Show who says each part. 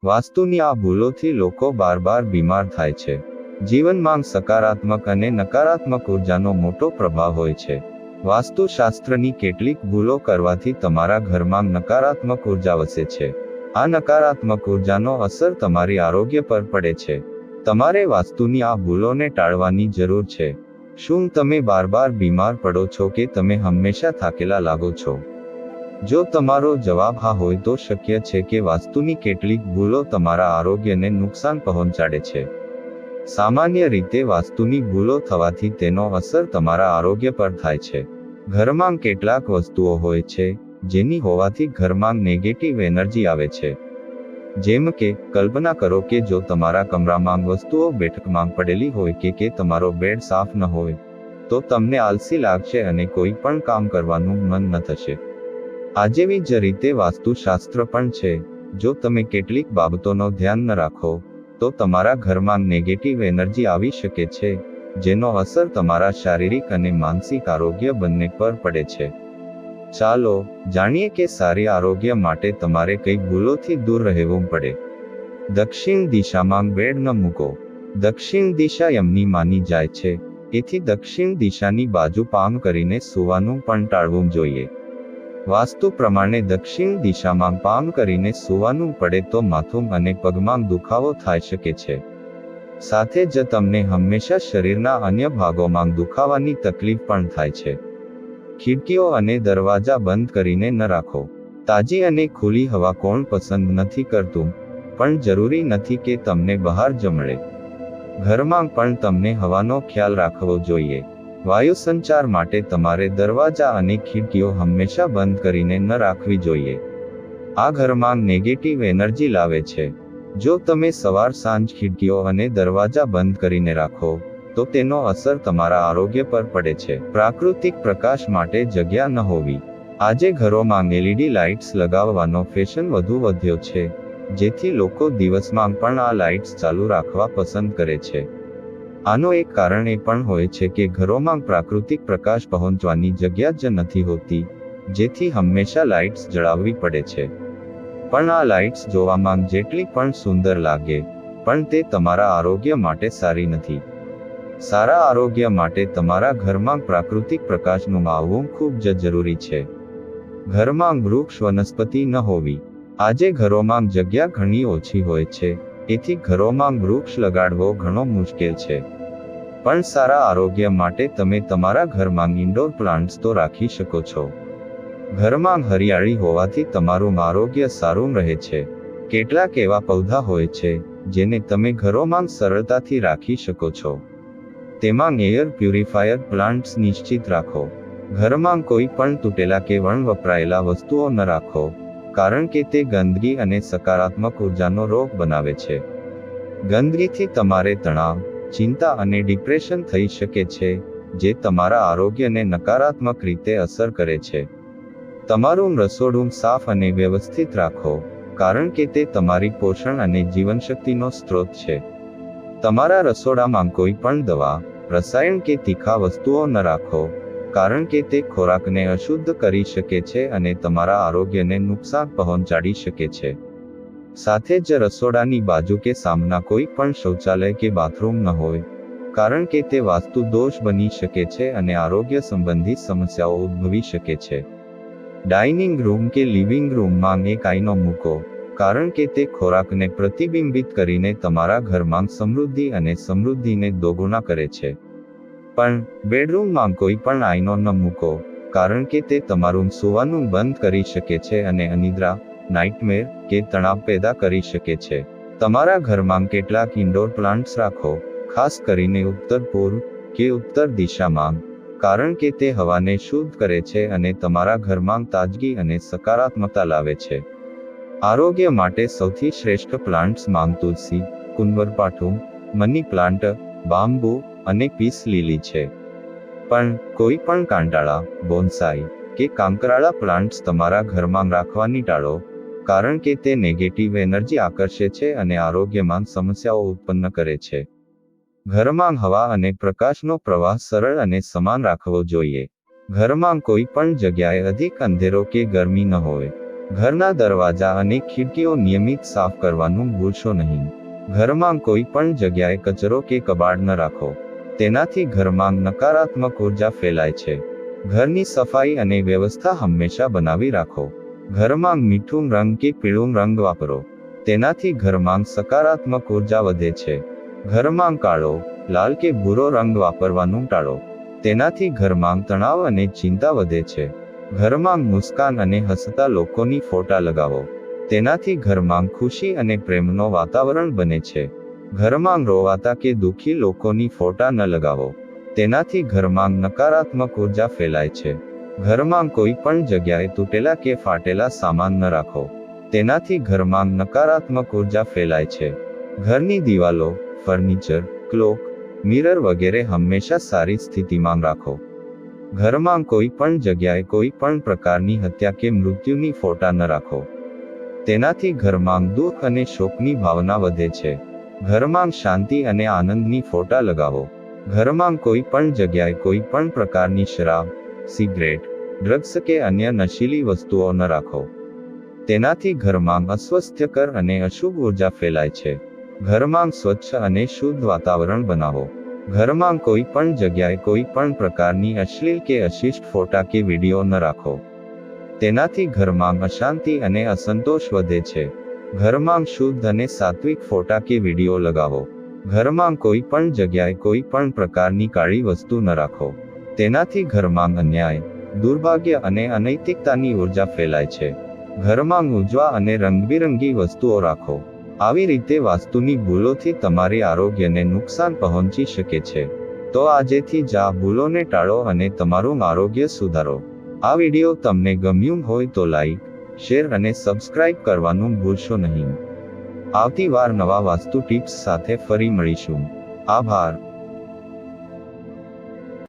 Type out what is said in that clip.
Speaker 1: વાસ્તુની આ ભૂલોથી લોકો બાર બીમાર થાય છે. જીવનમાં સકારાત્મક અને નકારાત્મક ઉર્જાનો મોટો પ્રભાવ હોય છે. વાસ્તુશાસ્ત્રની કેટલીક ભૂલો કરવાથી તમારા ઘરમાં નકારાત્મક ઉર્જા વસે છે. આ નકારાત્મક ઉર્જાનો અસર તમારી આરોગ્ય પર પડે છે. તમારે વાસ્તુની આ ભૂલોને ટાળવાની જરૂર છે. શું તમે બાર બીમાર પડો છો કે તમે હંમેશા થાકેલા લાગો છો? જો તમારો જવાબ હા હોય તો શક્ય છે કે વાસ્તુની કેટલીક ભૂલો તમારા આરોગ્યને નુકસાન પહોંચાડે છે. સામાન્ય રીતે વાસ્તુની ભૂલો થવાથી તેનો અસર તમારા આરોગ્ય પર થાય છે. ઘરમાં કેટલાક વસ્તુઓ હોય છે જેની હોવાથી ઘરમાં નેગેટિવ એનર્જી આવે છે. જેમ કે, કલ્પના કરો કે જો તમારા કમરામાં વસ્તુઓ બેઠકમાં પડેલી હોય કે તમારો બેડ સાફ ન હોય, તો તમને આળસી લાગશે અને કોઈ પણ કામ કરવાનું મન ન થશે. આજેવી જ રીતે વાસ્તુશાસ્ત્ર પણ છે. જો તમે કેટલીક બાબતોનો ધ્યાન ન રાખો, તો તમારા ઘરમાં નેગેટિવ એનર્જી આવી શકે છે, જેનો અસર તમારા શારીરિક અને માનસિક આરોગ્ય બંને પર પડે છે. ચાલો જાણીએ કે સારી આરોગ્ય માટે તમારે કઈ ભૂલોથી દૂર રહેવું પડે. દક્ષિણ દિશામાં બેડ ન મૂકો. દક્ષિણ દિશા યમની માની જાય છે, એથી દક્ષિણ દિશાની બાજુ પામ કરીને સૂવાનું પણ ટાળવું જોઈએ. વાસ્તુ પ્રમાણે દક્ષિણ દિશામાં પામ કરીને સૂવાનું પડે તો માથું અને પગમાં દુખાવો થઈ શકે છે. સાથે જ તમને હંમેશા શરીરના અન્ય ભાગોમાં દુખાવાની તકલીફ પણ થાય છે. ખિડકીઓ અને દરવાજા બંધ કરીને ન રાખો. તાજી અને ખુલ્લી હવા કોણ પસંદ નથી કરતું, પણ જરૂરી નથી કે તમને બહાર જ મળે. ઘરમાં પણ તમને હવાનો ખ્યાલ રાખવો જોઈએ. વાયુ સંચાર માટે તમારે દરવાજા અને ખિડકીઓ હંમેશા બંધ કરીને ન રાખવી જોઈએ. આ ઘરમાં નેગેટિવ એનર્જી લાવે છે. જો તમે સવાર સાંજ ખિડકીઓ અને દરવાજા બંધ કરીને રાખો, તો તેનો અસર તમારા આરોગ્ય પર પડે છે. પ્રાકૃતિક પ્રકાશ માટે જગ્યા ન હોવી. આજે ઘરોમાં LED લાઇટ્સ લગાવવાનો ફેશન વધુ વધ્યો છે, જેથી લોકો દિવસમાં પણ આ લાઇટ્સ ચાલુ રાખવા પસંદ કરે છે. આનો એક કારણ એ પણ હોય છે કે ઘરોમાં પ્રાકૃતિક પ્રકાશ પહોંચવાની જગ્યા જ નથી હોતી, જેથી હંમેશા લાઇટ્સ જળાવવી પડે છે. પણ આ લાઇટ્સ જોવામાં જેટલી પણ સુંદર લાગે, પણ તે તમારા આરોગ્ય માટે સારી નથી. સારા આરોગ્ય માટે તમારા ઘરમાં પ્રાકૃતિક પ્રકાશનું આવવું ખૂબ જ જરૂરી છે. ઘરમાં વૃક્ષ વનસ્પતિ ન હોવી. આજે ઘરોમાં જગ્યા ઘણી ઓછી હોય છે, એથી ઘરોમાં વૃક્ષ લગાડવો ઘણો મુશ્કેલ છે. પણ સારા આરોગ્ય માટે તમે તમારા ઘરમાં ઇન્ડોર પ્લાન્ટ્સ તો રાખી શકો છો. ઘરમાં હરિયાળી હોવાથી તમારું આરોગ્ય સારું રહે છે. કેટલાક એવા પૌધા હોય છે જેને તમે ઘરોમાં સરળતાથી રાખી શકો છો. તેમાં એર પ્યુરિફાયર પ્લાન્ટ્સ નિશ્ચિત રાખો. ઘરમાં કોઈ પણ તૂટેલા કે વપરાયેલા વસ્તુઓ ન રાખો, કારણ કે તે ગંદકી અને સકારાત્મક ઉર્જાનો રોગ બનાવે છે. ગંદકીથી તમારે તણાવ, ચિંતા અને ડિપ્રેશન થઈ શકે છે, જે તમારા આરોગ્યને નકારાત્મક રીતે અસર કરે છે. તમારું રસોડું સાફ અને વ્યવસ્થિત રાખો, કારણ કે તે તમારી પોષણ અને જીવનશક્તિનો સ્ત્રોત છે. તમારા રસોડામાં કોઈ પણ દવા, રસાયણ કે તીખા વસ્તુઓ ન રાખો, કારણ કે તે ખોરાકને અશુદ્ધ કરી શકે છે અને તમારા આરોગ્યને નુકસાન પહોંચાડી શકે છે. સાથે જ રસોડાની બાજુ કે સામના કોઈ પણ શૌચાલય કે બાથરૂમ ન હોય, કારણ કે તે વાસ્તુ દોષ બની શકે છે અને આરોગ્ય સંબંધિત સમસ્યાઓ ઉદ્ભવી શકે છે. ડાઇનિંગ રૂમ કે લિવિંગ રૂમમાં એક આઈનો મૂકો, કારણ કે તે ખોરાકને પ્રતિબિંબિત કરીને તમારા ઘરમાં સમૃદ્ધિ અને સમૃદ્ધિને દોગુણા કરે છે. પણ બેડરૂમમાં કોઈ પણ આઈનો ન મૂકો, કારણ કે તે તમારું સૂવાનું બંધ કરી શકે છે અને અનિદ્રા, નાઇટમેર કે તણાવ પેદા કરી શકે છે. તમારા ઘરમાં કેટલાક ઇન્ડોર પ્લાન્ટ્સ રાખો, ખાસ કરીને ઉત્તર પૂર્વ કે ઉત્તર દિશામાં, કારણ કે તે હવાને શુદ્ધ કરે છે અને તમારા ઘરમાં તાજગી અને સકારાત્મકતા લાવે છે. આરોગ્ય માટે સૌથી શ્રેષ્ઠ પ્લાન્ટ્સમાં તુલસી, કુંવરપાઠું, મની પ્લાન્ટ, બાંબુ અને પીસ લીલી છે. પણ કોઈ પણ કાંટાળા, બોન્સાઈ કે કાંકરાળા પ્લાન્ટ્સ તમારા ઘરમાં રાખવાની ટાળો, કારણ કે તે નેગેટિવ એનર્જી આકર્ષે છે અને આરોગ્યમાં સમસ્યાઓ ઉત્પન્ન કરે છે. ઘરમાં હવા અને પ્રકાશનો પ્રવાહ સરળ અને સમાન રાખવો જોઈએ. ઘરમાં કોઈ પણ જગ્યાએ અધિક અંધેરો કે ગરમી ન હોય. ઘરના દરવાજા અને ખિડકીઓ નિયમિત સાફ કરવાનું ભૂલશો નહીં. ઘરમાં કોઈ પણ જગ્યાએ કચરો કે કબાડ ન રાખો. તેનાથી ઘરમાં નકારાત્મક ઉર્જા ફેલાય છે. ઘરની સફાઈ અને વ્યવસ્થા હંમેશા બનાવી રાખો. ઘરમાં મીઠું રંગ કે પીળું રંગ વાપરો. તેનાથી ઘરમાં સકારાત્મક ઉર્જા વધે છે. ઘરમાં કાળો, લાલ કે ભૂરો રંગ વાપરવાનું ટાળો. તેનાથી ઘરમાં તણાવ અને ચિંતા વધે છે. ઘરમાં મુસ્કાન અને હસતા લોકોની ફોટા લગાવો. તેનાથી ઘરમાં ખુશી અને પ્રેમનો વાતાવરણ બને છે. ઘરમાં રોવાતા કે દુઃખી લોકોની ફોટા ન લગાવો. તેનાથી ઘરમાં નકારાત્મક ઉર્જા ફેલાય છે. ઘરમાં કોઈ પણ જગ્યાએ તૂટેલા કે ફાટેલા સામાન ન રાખો. તેનાથી ઘરમાં નકારાત્મક ઉર્જા ફેલાય છે. ઘરની દિવાલો, ફર્નિચર, ક્લોક, મિરર વગેરે હંમેશા સારી સ્થિતિમાં રાખો. ઘરમાં કોઈ પણ જગ્યાએ કોઈ પણ પ્રકારની હત્યા કે મૃત્યુની ફોટા ન રાખો. તેનાથી ઘરમાં દુઃખ અને શોકની ભાવના વધે છે. ઘરમાં શાંતિ અને આનંદની ફોટા લગાવો. ઘરમાં કોઈ પણ જગ્યાએ કોઈ પણ પ્રકારની શરાબ, સિગરેટ, ડ્રગ્સ કે અન્ય નશીલી વસ્તુઓ ન રાખો. તેનાથી ઘરમાં અસ્વસ્થકર અને અશુભ ઉર્જા ફેલાય છે. ઘરમાં સ્વચ્છ અને શુદ્ધ વાતાવરણ બનાવો. ઘરમાં કોઈ પણ જગ્યાએ કોઈ પણ પ્રકારની અશ્લીલ કે અશિષ્ટ ફોટા કે વિડીયો ન રાખો. તેનાથી ઘરમાં અશાંતિ અને અસંતોષ વધે છે. ઘરમાં શુદ્ધ અને સાત્વિક ફોટા કે વિડીયો લગાવો. ઘરમાં કોઈ પણ જગ્યાએ કોઈ પણ પ્રકારની કાળી વસ્તુ ન રાખો. તેનાથી ઘરમાં અન્યાય, દુર્ભાગ્ય અને અનૈતિકતાની ઉર્જા ફેલાય છે. ઘરમાં ઉજવા અને રંગબેરંગી વસ્તુઓ રાખો. આવી રીતે વાસ્તુની ભૂલોથી તમારી આરોગ્યને નુકસાન પહોંચી શકે છે. તો આજેથી જ આ ભૂલોને ટાળો અને તમારું આરોગ્ય સુધારો. આ વિડીયો તમને ગમ્યું હોય તો લાઈક, શેર અને સબસ્ક્રાઇબ કરવાનું ભૂલશો નહીં. આવતી વાર નવા વાસ્તુ ટિપ્સ સાથે ફરી મળીશું. આભાર.